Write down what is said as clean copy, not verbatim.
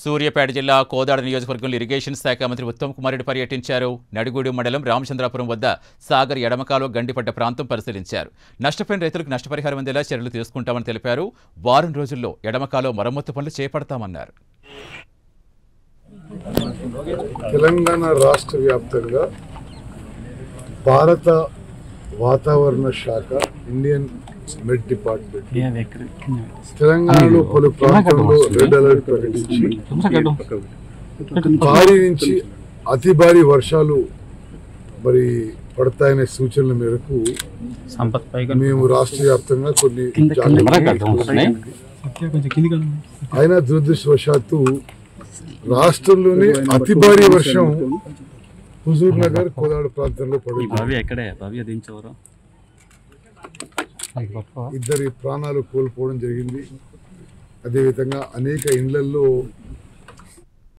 సూర్యాపేట జిల్లా కోదాడ నియోజకవర్గంలో ఇరిగేషన్ శాఖ మంత్రి ఉత్తమ్ కుమార్ రెడ్డి పర్యటించారు. నడిగూడెం మండలం రామచంద్రాపురం వద్ద సాగర్ ఎడమకాలువ గండిపడ్డ ప్రాంతం పరిశీలించారు. నష్టపోయిన రైతులకు నష్టపరిహారం అందేలా చర్యలు తీసుకుంటామని తెలిపారు. వారం రోజుల్లో ఎడమకాలువ మరమ్మతు పనులు చేపడతామన్నారు. తెలంగాణ రాష్ట్ర వ్యాప్తంగా భారత వాతావరణ శాఖ ఇండియన్ మెట్ డిపార్ట్మెంట్ తెలంగాణలో పలు ప్రాంతాల్లో రెడ్ అలర్ట్ ప్రకటించి భారీ నుంచి అతి భారీ వర్షాలు పడతాయనే సూచనల మేరకు మేము రాష్ట్ర వ్యాప్తంగా కొన్ని అయినా దురదృష్టవశాత్తు రాష్ట్రంలోని అతి భారీ వర్షం హుజూర్ నగర్ కోదాడ ప్రాంతంలో పడింది. ఇద్దరి ప్రాణాలు కోల్పోవడం జరిగింది. అదేవిధంగా అనేక ఇండ్లల్లో